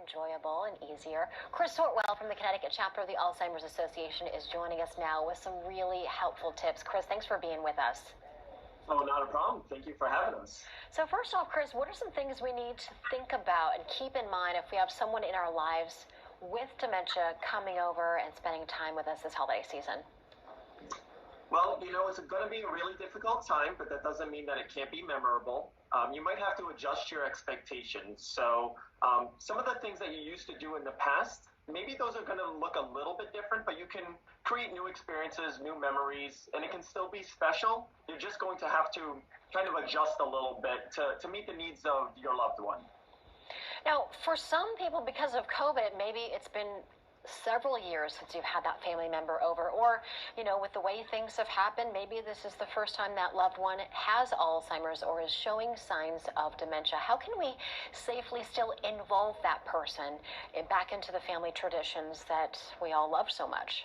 enjoyable and easier. Chris Sortwell from the Connecticut chapter of the Alzheimer's Association is joining us now with some really helpful tips. Chris, thanks for being with us. Oh, not a problem. Thank you for having us. So first off, Chris, what are some things we need to think about and keep in mind if we have someone in our lives with dementia coming over and spending time with us this holiday season? Well, it's going to be a really difficult time, but that doesn't mean that it can't be memorable. You might have to adjust your expectations. So some of the things that you used to do in the past, maybe those are going to look a little bit different, but you can create new experiences, new memories, and it can still be special. You're just going to have to kind of adjust a little bit to meet the needs of your loved one. Now, for some people, because of COVID, maybe it's been several years since you've had that family member over, or with the way things have happened, maybe this is the first time that loved one has Alzheimer's or is showing signs of dementia. How can we safely still involve that person back into the family traditions that we all love so much?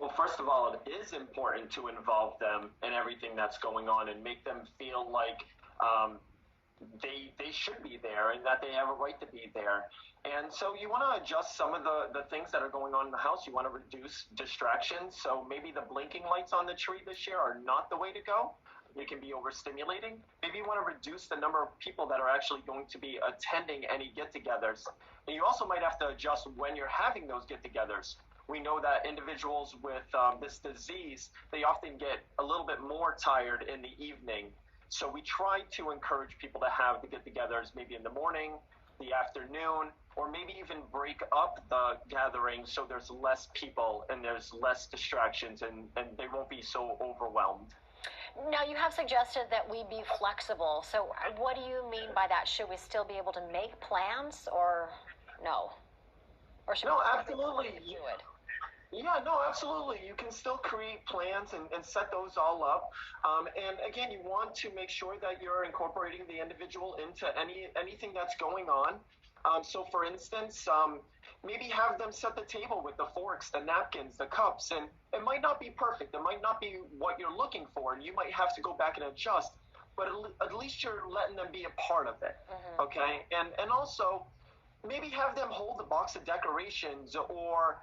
Well, first of all, it is important to involve them in everything that's going on and make them feel like they should be there and that they have a right to be there. And so you want to adjust some of the things that are going on in the house. You want to reduce distractions. So maybe the blinking lights on the tree this year are not the way to go. They can be overstimulating. Maybe you want to reduce the number of people that are actually going to be attending any get-togethers. And you also might have to adjust when you're having those get-togethers. We know that individuals with this disease, they often get a little bit more tired in the evening. So we try to encourage people to have the get-togethers maybe in the morning, the afternoon, or maybe even break up the gathering so there's less people and there's less distractions and they won't be so overwhelmed. Now, you have suggested that we be flexible. So what do you mean by that? Should we still be able to make plans or no? Or should no, we absolutely. Do it? Yeah, no, absolutely. You can still create plans and set those all up. And again, you want to make sure that you're incorporating the individual into anything that's going on. So for instance, maybe have them set the table with the forks, the napkins, the cups, and it might not be perfect. It might not be what you're looking for, and you might have to go back and adjust, but at least you're letting them be a part of it, okay? And also, maybe have them hold the box of decorations or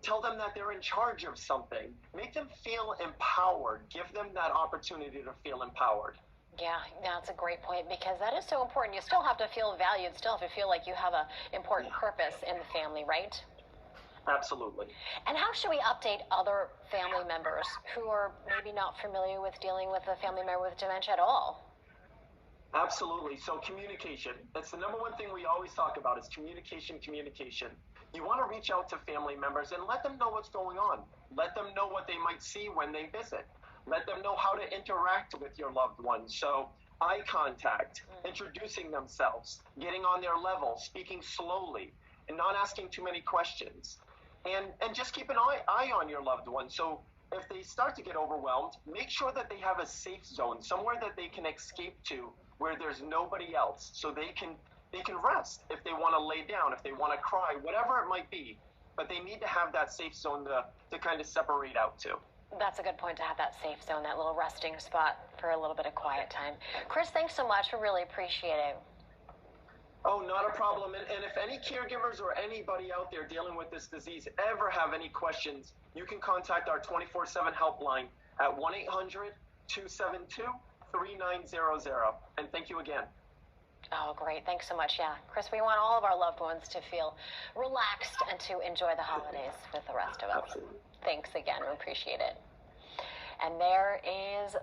tell them that they're in charge of something. Make them feel empowered. Give them that opportunity to feel empowered. Yeah, that's a great point because that is so important. You still have to feel valued, still have to feel like you have an important purpose in the family, right? Absolutely. And how should we update other family members who are maybe not familiar with dealing with a family member with dementia at all? Absolutely. So communication. That's the number one thing we always talk about is communication, communication. You want to reach out to family members and let them know what's going on. Let them know what they might see when they visit. Let them know how to interact with your loved ones. So eye contact, introducing themselves, getting on their level, speaking slowly, and not asking too many questions. And just keep an eye on your loved one. So if they start to get overwhelmed, make sure that they have a safe zone, somewhere that they can escape to where there's nobody else, so they can rest if they want to lay down, if they want to cry, whatever it might be. But they need to have that safe zone to kind of separate out to. That's a good point, to have that safe zone, that little resting spot for a little bit of quiet time. Chris, thanks so much. We really appreciate it. Oh, not a problem. And if any caregivers or anybody out there dealing with this disease ever have any questions, you can contact our 24/7 helpline at 1-800-272-3900. And thank you again. Oh, great. Thanks so much. Yeah. Chris, we want all of our loved ones to feel relaxed and to enjoy the holidays with the rest of us. Absolutely. Thanks again. We appreciate it. And there is